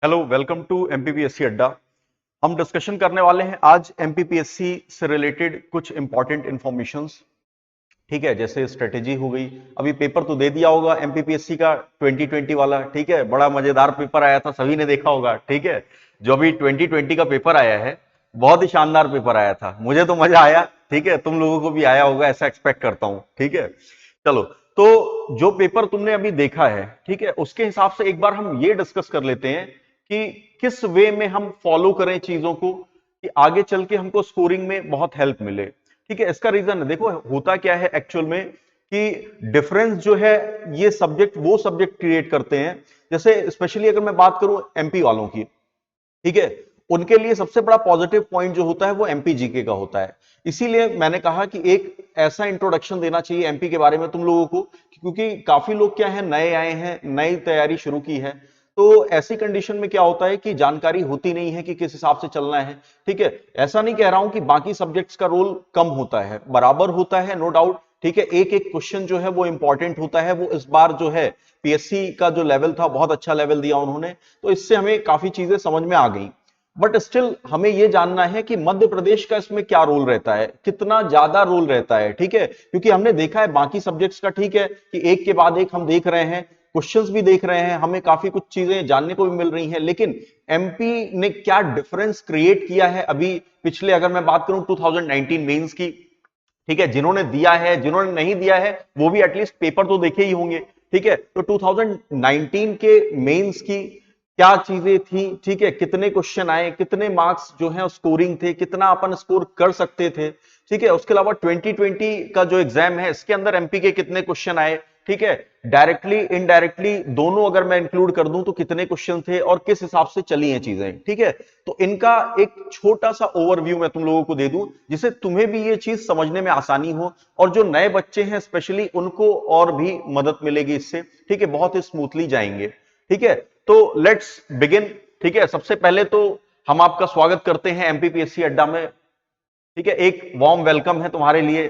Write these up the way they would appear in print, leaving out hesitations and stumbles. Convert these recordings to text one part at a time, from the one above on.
Hello, welcome to MPPSC अड्डा। हम discussion करने वाले हैं आज एमपीपीएससी से रिलेटेड कुछ इंपॉर्टेंट इंफॉर्मेशंस। ठीक है, जैसे स्ट्रेटेजी हो गई। अभी पेपर तो दे दिया होगा एमपीपीएससी का 2020 वाला। ठीक है, बड़ा मजेदार पेपर आया था, सभी ने देखा होगा। ठीक है, जो अभी 2020 का पेपर आया है, बहुत ही शानदार पेपर आया था। मुझे तो मजा आया। ठीक है, तुम लोगों को भी आया होगा ऐसा एक्सपेक्ट करता हूं। ठीक है, चलो। तो जो पेपर तुमने अभी देखा है, ठीक है, उसके हिसाब से एक बार हम ये डिस्कस कर लेते हैं कि किस वे में हम फॉलो करें चीजों को कि आगे चल के हमको स्कोरिंग में बहुत हेल्प मिले। ठीक है, इसका रीजन है, देखो होता क्या है एक्चुअल में कि डिफरेंस जो है ये सब्जेक्ट वो सब्जेक्ट क्रिएट करते हैं। जैसे स्पेशली अगर मैं बात करूं एमपी वालों की, ठीक है, उनके लिए सबसे बड़ा पॉजिटिव पॉइंट जो होता है वो एमपी जीके का होता है। इसीलिए मैंने कहा कि एक ऐसा इंट्रोडक्शन देना चाहिए एमपी के बारे में तुम लोगों को, क्योंकि काफी लोग क्या है, नए आए हैं, नई तैयारी शुरू की है। तो ऐसी कंडीशन में क्या होता है कि जानकारी होती नहीं है कि किस हिसाब से चलना है। ठीक है, ऐसा नहीं कह रहा हूं कि बाकी सब्जेक्ट्स का रोल कम होता है, बराबर होता है, नो डाउट। ठीक है, एक एक क्वेश्चन जो है वो इंपॉर्टेंट होता है। वो इस बार जो है पीएससी का जो लेवल था बहुत अच्छा लेवल दिया उन्होंने, तो इससे हमें काफी चीजें समझ में आ गई। बट स्टिल हमें यह जानना है कि मध्य प्रदेश का इसमें क्या रोल रहता है, कितना ज्यादा रोल रहता है। ठीक है, क्योंकि हमने देखा है बाकी सब्जेक्ट्स का, ठीक है, कि एक के बाद एक हम देख रहे हैं, क्वेश्चंस भी देख रहे हैं, हमें काफी कुछ चीजें जानने को भी मिल रही हैं, लेकिन एमपी ने क्या डिफरेंस क्रिएट किया है अभी पिछले, अगर मैं बात करूं 2019 मेंस की। ठीक है, जिन्होंने दिया है, जिन्होंने नहीं दिया है, वो भी एटलीस्ट पेपर तो देखे ही होंगे। ठीक है, तो 2019 के मेंस की क्या चीजें थी, ठीक है, कितने क्वेश्चन आए, कितने मार्क्स जो है स्कोरिंग थे, कितना अपन स्कोर कर सकते थे। ठीक है, उसके अलावा 2020 का जो एग्जाम है इसके अंदर एमपी के कितने क्वेश्चन आए, ठीक है, डायरेक्टली इनडायरेक्टली दोनों अगर मैं इंक्लूड कर दूं तो कितने क्वेश्चन थे और किस हिसाब से चली हैं चीजें। ठीक है, तो इनका एक छोटा सा ओवरव्यू मैं तुम लोगों को दे दूं, जिससे तुम्हें भी ये चीज समझने में आसानी हो, और जो नए बच्चे हैं स्पेशली उनको और भी मदद मिलेगी इससे। ठीक है, बहुत ही स्मूथली जाएंगे। ठीक है, तो लेट्स बिगिन। ठीक है, सबसे पहले तो हम आपका स्वागत करते हैं एमपीपीएससी अड्डा में। ठीक है, एक वार्म वेलकम है तुम्हारे लिए।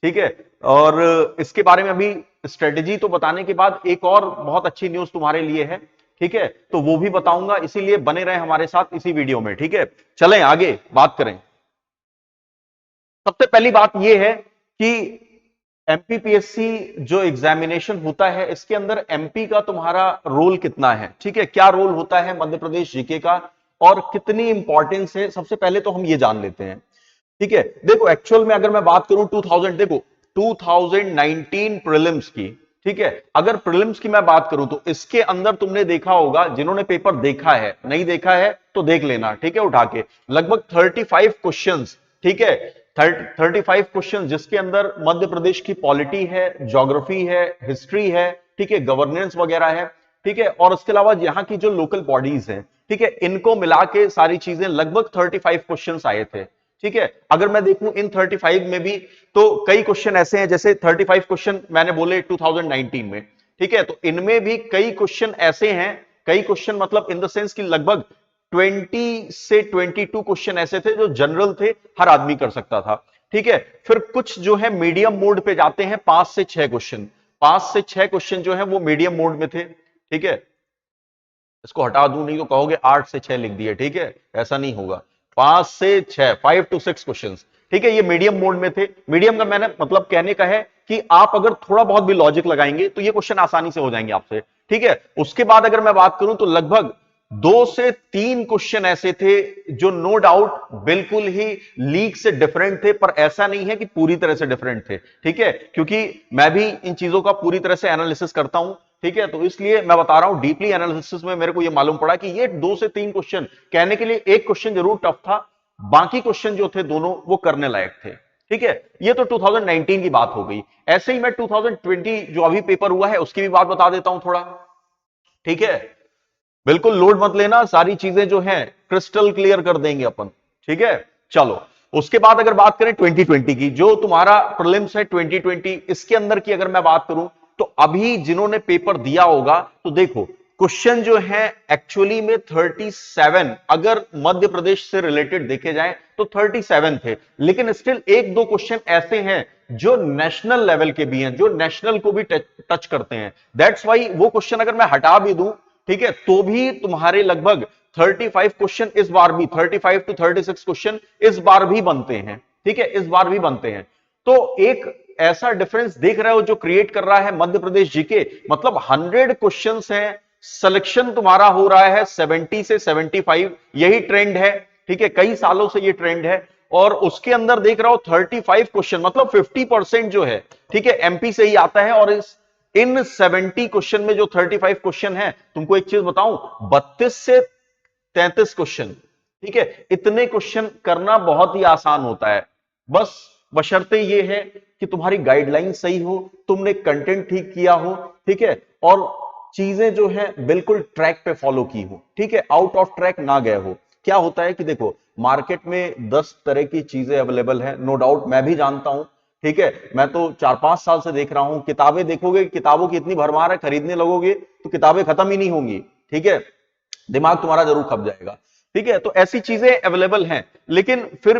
ठीक है, और इसके बारे में अभी स्ट्रेटेजी तो बताने के बाद एक और बहुत अच्छी न्यूज तुम्हारे लिए है। ठीक है, तो वो भी बताऊंगा, इसीलिए बने रहे हमारे साथ इसी वीडियो में। ठीक है, चलें आगे बात करें। सबसे पहली बात यह है कि एमपीपीएससी जो एग्जामिनेशन होता है इसके अंदर एमपी का तुम्हारा रोल कितना है। ठीक है, क्या रोल होता है मध्य प्रदेश जीके का और कितनी इंपॉर्टेंस है, सबसे पहले तो हम ये जान लेते हैं। ठीक है, देखो एक्चुअल में अगर मैं बात करूं 2000, देखो 2019 प्रीलिम्स की, ठीक है, अगर प्रीलिम्स की मैं बात करूं तो इसके अंदर तुमने देखा होगा, जिन्होंने पेपर देखा है, नहीं देखा है तो देख लेना। ठीक है, उठा के लगभग 35 क्वेश्चंस। ठीक है, 35 क्वेश्चन, जिसके अंदर मध्य प्रदेश की पॉलिटी है, ज्योग्राफी है, हिस्ट्री है, ठीक है, गवर्नेंस वगैरह है। ठीक है, और उसके अलावा यहाँ की जो लोकल बॉडीज हैं, ठीक है, इनको मिला के सारी चीजें लगभग 35 क्वेश्चंस आए थे। ठीक है, अगर मैं देखूं इन 35 में भी तो कई क्वेश्चन ऐसे हैं, जैसे 35 क्वेश्चन मैंने बोले 2019 में। ठीक है, तो इनमें भी कई क्वेश्चन ऐसे हैं, कई क्वेश्चन मतलब इन द सेंस कि लगभग 20 से 22 क्वेश्चन ऐसे थे जो जनरल थे, हर आदमी कर सकता था। ठीक है, फिर कुछ जो है मीडियम मोड पे जाते हैं, 5 से 6 क्वेश्चन, 5 से 6 क्वेश्चन जो है वो मीडियम मोड में थे। ठीक है, इसको हटा दूं नहीं तो कहोगे 8 से 6 लिख दिए। ठीक है, ऐसा नहीं होगा, 5 से 6, 5 to 6 क्वेश्चन। ठीक है, ये मीडियम मोड में थे। मीडियम का मैंने मतलब कहने का है कि आप अगर थोड़ा बहुत भी लॉजिक लगाएंगे तो ये क्वेश्चन आसानी से हो जाएंगे आपसे। ठीक है, उसके बाद अगर मैं बात करूं तो लगभग 2 से 3 क्वेश्चन ऐसे थे जो नो डाउट बिल्कुल ही लीक से डिफरेंट थे, पर ऐसा नहीं है कि पूरी तरह से डिफरेंट थे। ठीक है, क्योंकि मैं भी इन चीजों का पूरी तरह से एनालिसिस करता हूं। ठीक है, तो इसलिए मैं बता रहा हूं, डीपली एनालिसिस में मेरे को यह मालूम पड़ा कि ये 2 से 3 क्वेश्चन, कहने के लिए एक क्वेश्चन जरूर टफ था, बाकी क्वेश्चन जो थे दोनों वो करने लायक थे। ठीक है, ये तो 2019 की बात हो गई। ऐसे ही मैं 2020 जो अभी पेपर हुआ है उसकी भी बात बता देता हूं थोड़ा। ठीक है, बिल्कुल लोड मत लेना, सारी चीजें जो हैं क्रिस्टल क्लियर कर देंगे अपन। ठीक है, चलो उसके बाद अगर बात करें 2020 की, जो तुम्हारा प्रीलिम्स है 2020, इसके अंदर की अगर मैं बात करूं तो अभी जिन्होंने पेपर दिया होगा तो देखो क्वेश्चन जो है एक्चुअली में 37, अगर मध्य प्रदेश से रिलेटेड देखे जाए तो 37 थे, लेकिन स्टिल 1-2 क्वेश्चन ऐसे हैं जो नेशनल लेवल के भी हैं, जो नेशनल को भी टच करते हैं। दैट्स वाई वो क्वेश्चन अगर मैं हटा भी दूं ठीक है, तो भी तुम्हारे लगभग 35 क्वेश्चन इस बार भी 35 to 36 क्वेश्चन इस बार भी बनते हैं। ठीक है, इस बार भी बनते हैं। तो एक ऐसा डिफरेंस देख रहे हो जो क्रिएट कर रहा है मध्य प्रदेश जीके, मतलब 100 क्वेश्चंस हैं, सिलेक्शन तुम्हारा हो रहा है 70 से 75, यही ट्रेंड है। ठीक है, कई सालों से ये ट्रेंड है। और उसके अंदर देख रहा हो 35 क्वेश्चन, मतलब 50% जो है, ठीक है, एमपी से ही आता है। और इन 70 क्वेश्चन में जो 35 क्वेश्चन है, तुमको एक चीज बताऊं, 32 से 33 क्वेश्चन, ठीक है, इतने क्वेश्चन करना बहुत ही आसान होता है। बस बशर्ते ये है कि तुम्हारी गाइडलाइन सही हो, तुमने कंटेंट ठीक किया हो, ठीक है, और चीजें जो है बिल्कुल ट्रैक पे फॉलो की हो, ठीक है, आउट ऑफ ट्रैक ना गए हो। क्या होता है कि देखो, मार्केट में 10 तरह की चीजें अवेलेबल है, नो डाउट मैं भी जानता हूं। ठीक है, मैं तो 4-5 साल से देख रहा हूं। किताबें देखोगे, किताबों की इतनी भरमार है, खरीदने लगोगे तो किताबें खत्म ही नहीं होंगी। ठीक है, दिमाग तुम्हारा जरूर खप जाएगा। ठीक है, तो ऐसी चीजें अवेलेबल हैं, लेकिन फिर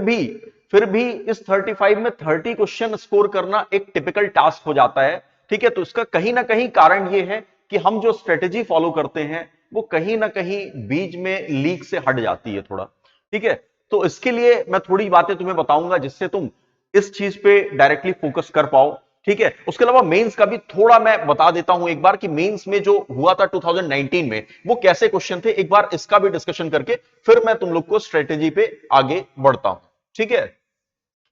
भी इस 35 में 30 क्वेश्चन स्कोर करना एक टिपिकल टास्क हो जाता है। ठीक है, तो इसका कहीं ना कहीं कारण यह है कि हम जो स्ट्रेटेजी फॉलो करते हैं वो कहीं ना कहीं बीच में लीक से हट जाती है थोड़ा। ठीक है, तो इसके लिए मैं थोड़ी बातें तुम्हें बताऊंगा जिससे तुम इस चीज पे डायरेक्टली फोकस कर पाओ। ठीक है, उसके अलावा मेंस का भी थोड़ा मैं बता देता हूं एक बार कि मेंस में जो हुआ था 2019 में वो कैसे क्वेश्चन थे, एक बार इसका भी डिस्कशन करके फिर मैं तुम लोग को स्ट्रेटेजी पे आगे बढ़ता हूं। ठीक है,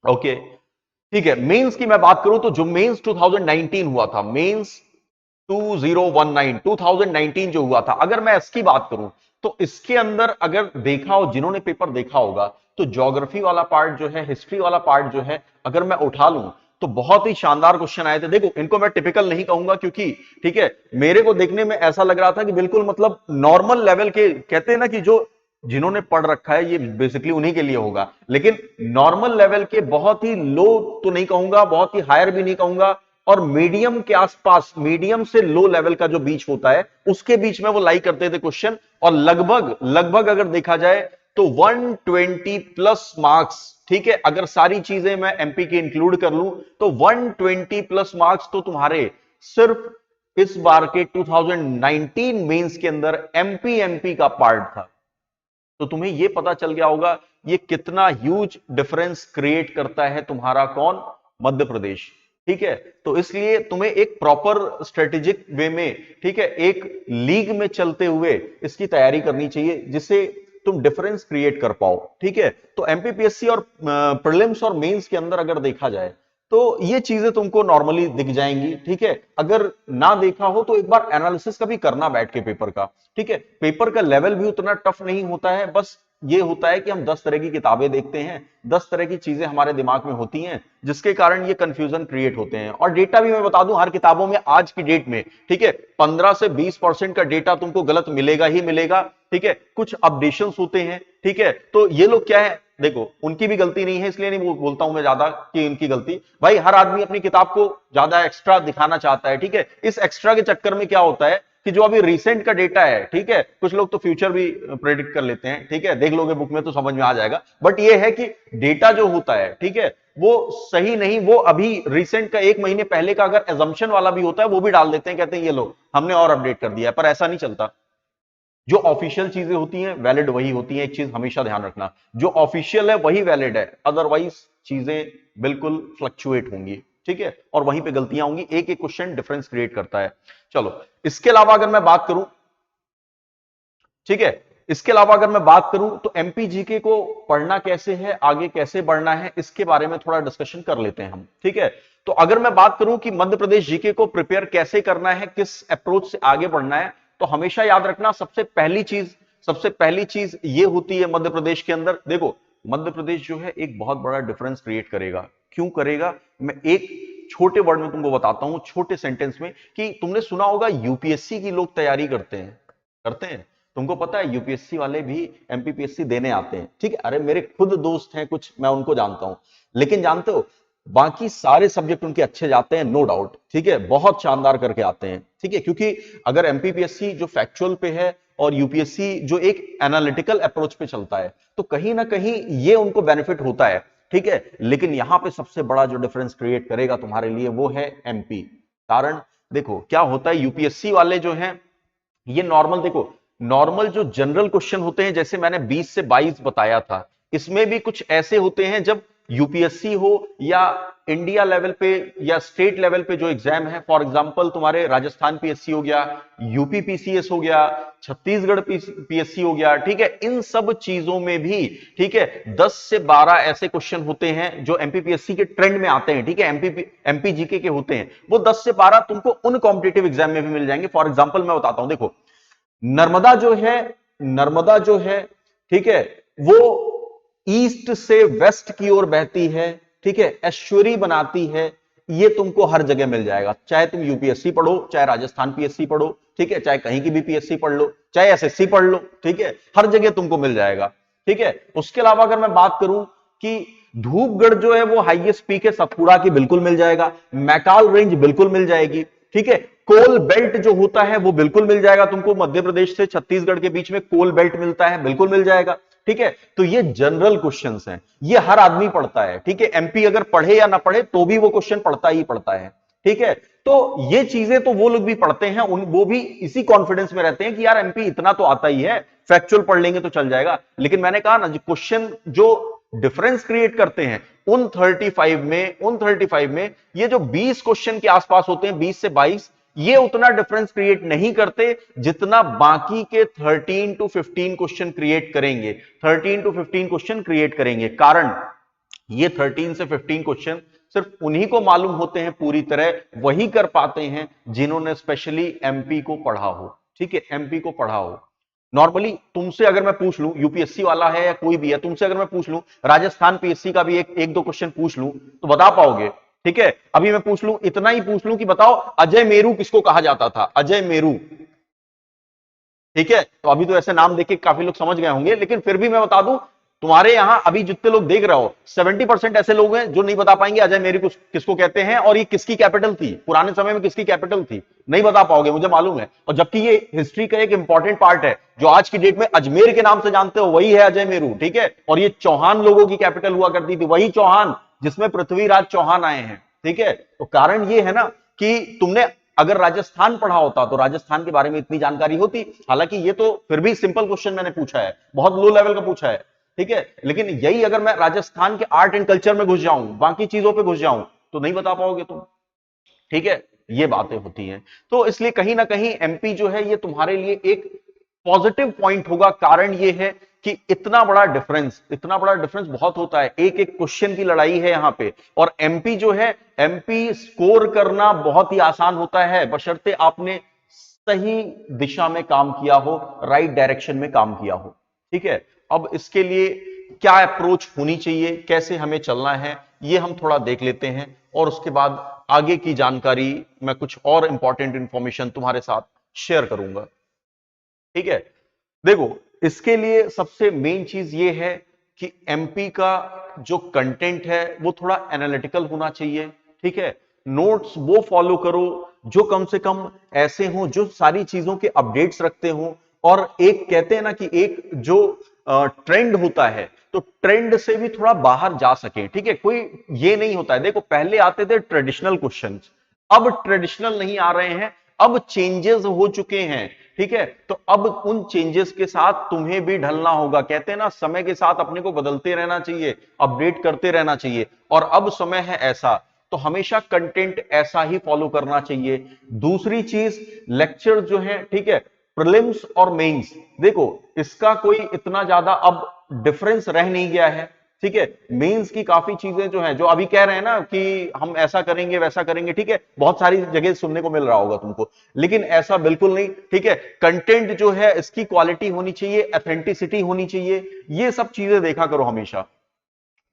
ओके, ठीक है। मेंस की मैं बात करूं तो जो मेंस 2019 हुआ था, मेंस 2019 जो हुआ था, अगर मैं इसकी बात करूं तो इसके अंदर अगर देखा हो, जिन्होंने पेपर देखा होगा, तो ज्योग्राफी वाला पार्ट जो है, हिस्ट्री वाला पार्ट जो है, अगर मैं उठा लूं तो बहुत ही शानदार क्वेश्चन आए थे। देखो, इनको मैं टिपिकल नहीं कहूंगा क्योंकि ठीक है, मेरे को देखने में ऐसा लग रहा था कि बिल्कुल मतलब नॉर्मल लेवल के, कहते हैं ना कि जो जिन्होंने पढ़ रखा है ये बेसिकली उन्हीं के लिए होगा, लेकिन नॉर्मल लेवल के, बहुत ही लो तो नहीं कहूंगा, बहुत ही हायर भी नहीं कहूंगा, और मीडियम के आसपास, मीडियम से लो लेवल का जो बीच होता है उसके बीच में वो लाई करते थे क्वेश्चन। और लगभग लगभग अगर देखा जाए तो 120 प्लस मार्क्स, ठीक है, अगर सारी चीजें मैं एमपी की इंक्लूड कर लूं तो 120 प्लस मार्क्स तो तुम्हारे सिर्फ इस बार के 2019 मेंस के अंदर एमपी का पार्ट था। तो तुम्हें यह पता चल गया होगा ये कितना ह्यूज डिफरेंस क्रिएट करता है तुम्हारा कौन, मध्य प्रदेश। ठीक है, तो इसलिए तुम्हें एक प्रॉपर स्ट्रेटेजिक वे में, ठीक है, एक लीग में चलते हुए इसकी तैयारी करनी चाहिए जिससे तुम डिफरेंस क्रिएट कर पाओ। ठीक है, तो एमपीपीएससी और प्रीलिम्स और मेंस के अंदर अगर देखा जाए तो ये चीजें तुमको नॉर्मली दिख जाएंगी। ठीक है, अगर ना देखा हो तो एक बार एनालिसिस का भी करना बैठ के पेपर का। ठीक है, पेपर का लेवल भी उतना टफ नहीं होता है, बस ये होता है कि हम 10 तरह की किताबें देखते हैं, 10 तरह की चीजें हमारे दिमाग में होती हैं जिसके कारण ये कंफ्यूजन क्रिएट होते हैं। और डेटा भी मैं बता दूं, हर किताबों में आज की डेट में, ठीक है, 15 से 20% का डेटा तुमको गलत मिलेगा ही मिलेगा। ठीक है, कुछ अपडेशंस होते हैं। ठीक है, तो ये लोग क्या है, देखो उनकी भी गलती नहीं है, इसलिए नहीं बोलता हूं मैं ज्यादा कि उनकी गलती, भाई हर आदमी अपनी किताब को ज्यादा एक्स्ट्रा दिखाना चाहता है। ठीक है, इस एक्स्ट्रा के चक्कर में क्या होता है कि जो अभी रिसेंट का डेटा है, ठीक है, कुछ लोग तो फ्यूचर भी प्रेडिक्ट कर लेते हैं। ठीक है, देख लोगे बुक में तो समझ में आ जाएगा, बट ये है कि डेटा जो होता है, ठीक है, वो सही नहीं, वो अभी रिसेंट का 1 महीने पहले का अगर एजम्पशन वाला भी होता है वो भी डाल देते हैं, कहते हैं ये लो हमने और अपडेट कर दिया है, पर ऐसा नहीं चलता। जो ऑफिशियल चीजें होती हैं वैलिड वही होती हैं, एक चीज हमेशा ध्यान रखना, जो ऑफिशियल है वही वैलिड है, अदरवाइज चीजें बिल्कुल फ्लक्चुएट होंगी। ठीक है, और वहीं पे गलतियां होंगी, एक एक क्वेश्चन डिफरेंस क्रिएट करता है। चलो, इसके अलावा अगर मैं बात करूं, ठीक है, इसके अलावा अगर मैं बात करूं तो एमपीजीके को पढ़ना कैसे है, आगे कैसे बढ़ना है, इसके बारे में थोड़ा डिस्कशन कर लेते हैं हम। ठीक है, तो अगर मैं बात करूं कि मध्य प्रदेश जीके को प्रिपेयर कैसे करना है, किस अप्रोच से आगे बढ़ना है, तो हमेशा याद रखना सबसे पहली चीज ये होती है मध्य प्रदेश के अंदर, देखो मध्य प्रदेश जो है एक बहुत बड़ा डिफरेंस क्रिएट करेगा। क्यों करेगा, मैं एक छोटे वर्ड में तुमको बताता हूं, छोटे सेंटेंस में, कि तुमने सुना होगा यूपीएससी की लोग तैयारी करते हैं, तुमको पता है यूपीएससी वाले भी एमपीपीएससी देने आते हैं। ठीक है, अरे मेरे खुद दोस्त हैं कुछ, मैं उनको जानता हूं, लेकिन जानते हो बाकी सारे सब्जेक्ट उनके अच्छे जाते हैं, नो डाउट। ठीक है, बहुत शानदार करके आते हैं। ठीक है, क्योंकि अगर एमपीपीएससी जो फैक्चुअल पे है और यूपीएससी जो एक एनालिटिकल अप्रोच पे चलता है, तो कहीं ना कहीं ये उनको बेनिफिट होता है। ठीक है, लेकिन यहां पे सबसे बड़ा जो डिफरेंस क्रिएट करेगा तुम्हारे लिए वो है एमपी। कारण देखो क्या होता है, यूपीएससी वाले जो हैं ये नॉर्मल, देखो नॉर्मल जो जनरल क्वेश्चन होते हैं, जैसे मैंने 20 से 22 बताया था, इसमें भी कुछ ऐसे होते हैं जब यूपीएससी हो या इंडिया लेवल पे या स्टेट लेवल पे जो एग्जाम है, फॉर एग्जांपल तुम्हारे राजस्थान पीएससी हो गया, यूपी पीसीएस हो गया, छत्तीसगढ़ पीएससी हो गया, ठीक है, इन सब चीजों में भी, ठीक है, 10 से 12 ऐसे क्वेश्चन होते हैं जो एमपीपीएससी के ट्रेंड में आते हैं, ठीक है, एमपीजीके के होते हैं, वो 10 से 12 तुमको उन कॉम्पिटेटिव एग्जाम में भी मिल जाएंगे। फॉर एग्जांपल मैं बताता हूं, देखो नर्मदा जो है, नर्मदा जो है, ठीक है, वो ईस्ट से वेस्ट की ओर बहती है, ठीक है, एस्चुरी बनाती है, ये तुमको हर जगह मिल जाएगा, चाहे तुम यूपीएससी पढ़ो, चाहे राजस्थान पीएससी पढ़ो, ठीक है, चाहे कहीं की भी पीएससी पढ़ लो, चाहे एसएससी पढ़ लो, ठीक है, हर जगह तुमको मिल जाएगा, ठीक है। उसके अलावा अगर मैं बात करूं कि धूपगढ़ जो है वो हाईएस्ट पीक है, सतपुड़ा की बिल्कुल मिल जाएगा, मैकाल रेंज बिल्कुल मिल जाएगी, ठीक है, कोल बेल्ट जो होता है वो बिल्कुल मिल जाएगा तुमको, मध्य प्रदेश से छत्तीसगढ़ के बीच में कोल बेल्ट मिलता है, बिल्कुल मिल जाएगा, ठीक है। तो ये जनरल क्वेश्चंस हैं, ये हर आदमी पढ़ता है, ठीक है, एमपी अगर पढ़े या ना पढ़े तो भी वो क्वेश्चन पढ़ता ही पढ़ता है, ठीक है। तो ये चीजें तो वो लोग भी पढ़ते हैं, वो भी इसी कॉन्फिडेंस में रहते हैं कि यार एमपी इतना तो आता ही है, फैक्चुअल पढ़ लेंगे तो चल जाएगा। लेकिन मैंने कहा ना, क्वेश्चन जो डिफरेंस क्रिएट करते हैं उन 35 में ये जो 20 क्वेश्चन के आसपास होते हैं, 20 से 22, ये उतना डिफरेंस क्रिएट नहीं करते जितना बाकी के 13 टू 15 क्वेश्चन क्रिएट करेंगे, 13 टू 15 क्वेश्चन क्रिएट करेंगे। कारण ये 13 से 15 क्वेश्चन सिर्फ उन्हीं को मालूम होते हैं पूरी तरह, वही कर पाते हैं जिन्होंने स्पेशली एमपी को पढ़ा हो, ठीक है, एमपी को पढ़ा हो। नॉर्मली तुमसे अगर मैं पूछ लूं, यूपीएससी वाला है या कोई भी है, तुमसे अगर मैं पूछ लूं राजस्थान पीएससी का भी एक दो क्वेश्चन पूछ लूं तो बता पाओगे, ठीक है। अभी मैं पूछ लूं, इतना ही पूछ लूं कि बताओ अजय मेरू किसको कहा जाता था, अजय मेरू, ठीक है, तो अभी तो ऐसे नाम देख के काफी लोग समझ गए होंगे, लेकिन फिर भी मैं बता दूं, तुम्हारे यहां अभी जितने लोग देख रहे हो 70% ऐसे लोग हैं जो नहीं बता पाएंगे अजय मेरू किसको कहते हैं और ये किसकी कैपिटल थी, पुराने समय में किसकी कैपिटल थी, नहीं बता पाओगे, मुझे मालूम है। और जबकि ये हिस्ट्री का एक इंपॉर्टेंट पार्ट है, जो आज की डेट में अजमेर के नाम से जानते हो वही है अजय मेरू, ठीक है। और ये चौहान लोगों की कैपिटल हुआ करती थी, वही चौहान जिसमें पृथ्वीराज चौहान आए हैं, ठीक है। तो कारण ये है ना कि तुमने अगर राजस्थान पढ़ा होता तो राजस्थान के बारे में इतनी जानकारी होती। हालांकि ये तो फिर भी सिंपल क्वेश्चन मैंने पूछा है, बहुत लो लेवल का पूछा है, ठीक है, लेकिन यही अगर मैं राजस्थान के आर्ट एंड कल्चर में घुस जाऊं, बाकी चीजों पे घुस जाऊं, तो नहीं बता पाओगे तुम, ठीक है। ये बातें होती हैं, तो इसलिए कहीं ना कहीं एमपी जो है ये तुम्हारे लिए एक पॉजिटिव पॉइंट होगा। कारण ये है कि इतना बड़ा डिफरेंस बहुत होता है, एक एक क्वेश्चन की लड़ाई है यहां पे। और एमपी जो है, एमपी स्कोर करना बहुत ही आसान होता है, बशर्ते आपने सही दिशा में काम किया हो, राइट डायरेक्शन में काम किया हो, ठीक है। अब इसके लिए क्या अप्रोच होनी चाहिए, कैसे हमें चलना है, ये हम थोड़ा देख लेते हैं, और उसके बाद आगे की जानकारी मैं कुछ और इंपॉर्टेंट इंफॉर्मेशन तुम्हारे साथ शेयर करूंगा, ठीक है। देखो इसके लिए सबसे मेन चीज ये है कि एमपी का जो कंटेंट है वो थोड़ा एनालिटिकल होना चाहिए, ठीक है। नोट्स वो फॉलो करो जो कम से कम ऐसे हों जो सारी चीजों के अपडेट्स रखते हों, और एक कहते हैं ना कि एक जो ट्रेंड होता है, तो ट्रेंड से भी थोड़ा बाहर जा सके, ठीक है। कोई ये नहीं होता है, देखो पहले आते थे ट्रेडिशनल क्वेश्चंस, अब ट्रेडिशनल नहीं आ रहे हैं, अब चेंजेस हो चुके हैं, ठीक है। तो अब उन चेंजेस के साथ तुम्हें भी ढलना होगा, कहते हैं ना समय के साथ अपने को बदलते रहना चाहिए, अपडेट करते रहना चाहिए, और अब समय है ऐसा, तो हमेशा कंटेंट ऐसा ही फॉलो करना चाहिए। दूसरी चीज, लेक्चर जो है, ठीक है, प्रीलिम्स और मेंस, देखो इसका कोई इतना ज्यादा अब डिफरेंस रह नहीं गया है, ठीक है। मेंस की काफी चीजें जो है, जो अभी कह रहे हैं ना कि हम ऐसा करेंगे वैसा करेंगे, ठीक है, बहुत सारी जगह सुनने को मिल रहा होगा तुमको, लेकिन ऐसा बिल्कुल नहीं, ठीक है। कंटेंट जो है इसकी क्वालिटी होनी चाहिए, ऑथेंटिसिटी होनी चाहिए, ये सब चीजें देखा करो हमेशा,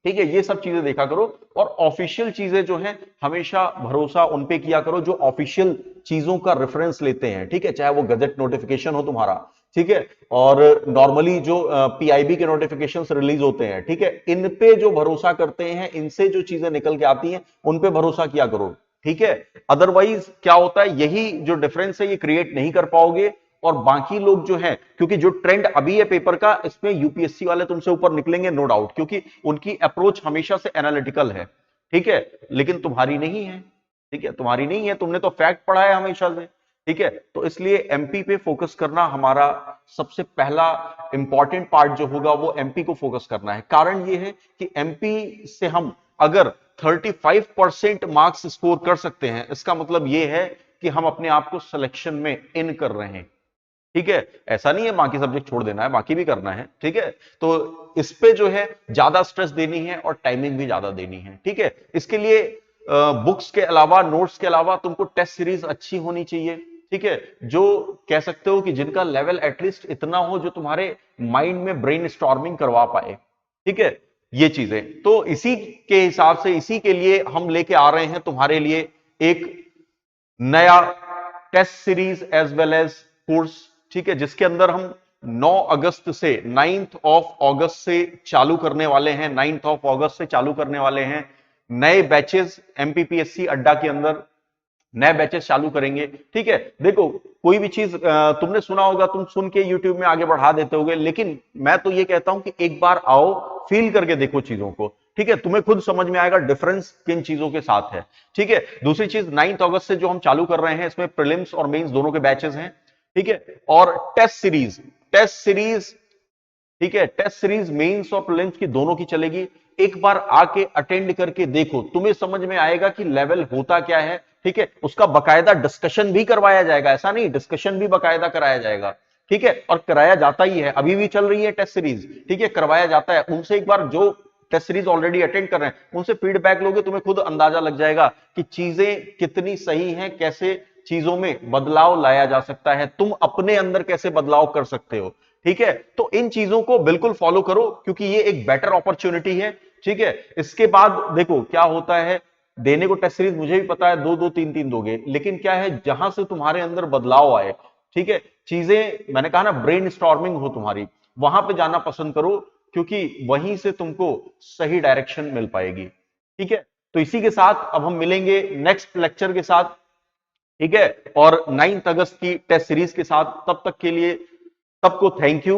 ठीक है, ये सब चीजें देखा करो। और ऑफिशियल चीजें जो हैं हमेशा भरोसा उन पे किया करो जो ऑफिशियल चीजों का रेफरेंस लेते हैं, ठीक है, चाहे वो गजट नोटिफिकेशन हो तुम्हारा, ठीक है, और नॉर्मली जो पीआईबी के नोटिफिकेशंस रिलीज होते हैं, ठीक है, इन पे जो भरोसा करते हैं, इनसे जो चीजें निकल के आती हैं उन पे भरोसा किया करो, ठीक है। अदरवाइज क्या होता है, यही जो डिफरेंस है ये क्रिएट नहीं कर पाओगे, और बाकी लोग जो है, क्योंकि जो ट्रेंड अभी है पेपर का, इसमें यूपीएससी वाले तुमसे ऊपर निकलेंगे नो डाउट, क्योंकि उनकी अप्रोच हमेशा से एनालिटिकल है, ठीक है, लेकिन तुम्हारी नहीं है, ठीक है, तुम्हारी नहीं है, तुमने तो फैक्ट पढ़ा है हमेशा से, ठीक है। तो इसलिए एमपी पे फोकस करना हमारा सबसे पहला इंपॉर्टेंट पार्ट जो होगा वो एमपी को फोकस करना है। कारण ये है कि एमपी से हम अगर 35% मार्क्स स्कोर कर सकते हैं, इसका मतलब ये है कि हम अपने आप को सिलेक्शन में इन कर रहे हैं। ठीक है, ऐसा नहीं है बाकी सब्जेक्ट छोड़ देना है, बाकी भी करना है। ठीक है, तो इस पे जो है ज्यादा स्ट्रेस देनी है और टाइमिंग भी ज्यादा देनी है। ठीक है, इसके लिए बुक्स के अलावा, नोट्स के अलावा तुमको टेस्ट सीरीज अच्छी होनी चाहिए। ठीक है, जो कह सकते हो कि जिनका लेवल एटलीस्ट इतना हो जो तुम्हारे माइंड में ब्रेन स्टॉर्मिंग करवा पाए। ठीक है, ये चीजें तो इसी के हिसाब से, इसी के लिए हम लेके आ रहे हैं तुम्हारे लिए एक नया test series as well as course. ठीक है, जिसके अंदर हम 9 अगस्त से 9th ऑफ अगस्त से चालू करने वाले हैं, 9th ऑफ अगस्त से चालू करने वाले हैं नए बैचेस। एमपीपीएससी अड्डा के अंदर नए बैचेस चालू करेंगे। ठीक है, देखो कोई भी चीज तुमने सुना होगा, तुम सुन के यूट्यूब में आगे बढ़ा देते होगे, लेकिन मैं तो ये कहता हूं कि एक बार आओ, फील करके देखो चीजों को। ठीक है, तुम्हें खुद समझ में आएगा डिफरेंस किन चीजों के साथ है। ठीक है, दूसरी चीज 9th अगस्त से जो हम चालू कर रहे हैं, इसमें प्रीलिम्स और मेंस दोनों के बैचेस हैं। ठीक है, और टेस्ट सीरीज ठीक है, टेस्ट सीरीज मेंस और प्रीलिम्स की दोनों की चलेगी। एक बार आके अटेंड करके देखो, तुम्हें समझ में आएगा कि लेवल होता क्या है। ठीक है, उसका बकायदा डिस्कशन भी करवाया जाएगा, ऐसा नहीं, डिस्कशन भी बकायदा कराया जाएगा। ठीक है, और कराया जाता ही है, अभी भी चल रही है टेस्ट सीरीज। ठीक है, करवाया जाता है। उनसे एक बार जो टेस्ट सीरीज ऑलरेडी अटेंड कर रहे हैं उनसे फीडबैक लोगे, तुम्हें खुद अंदाजा लग जाएगा कि चीजें कितनी सही हैं, कैसे चीजों में बदलाव लाया जा सकता है, तुम अपने अंदर कैसे बदलाव कर सकते हो। ठीक है, तो इन चीजों को बिल्कुल फॉलो करो, क्योंकि ये एक बेटर अपॉर्चुनिटी है। ठीक है, इसके बाद देखो क्या होता है, देने को टेस्ट सीरीज मुझे भी पता है 2-2 3-3 दोगे, लेकिन क्या है, जहां से तुम्हारे अंदर बदलाव आए, ठीक है, चीजें मैंने कहा ना ब्रेन स्टॉर्मिंग हो तुम्हारी, वहां पे जाना पसंद करो, क्योंकि वहीं से तुमको सही डायरेक्शन मिल पाएगी। ठीक है, तो इसी के साथ अब हम मिलेंगे नेक्स्ट लेक्चर के साथ। ठीक है, और 9th अगस्त की टेस्ट सीरीज के साथ। तब तक के लिए सबको थैंक यू।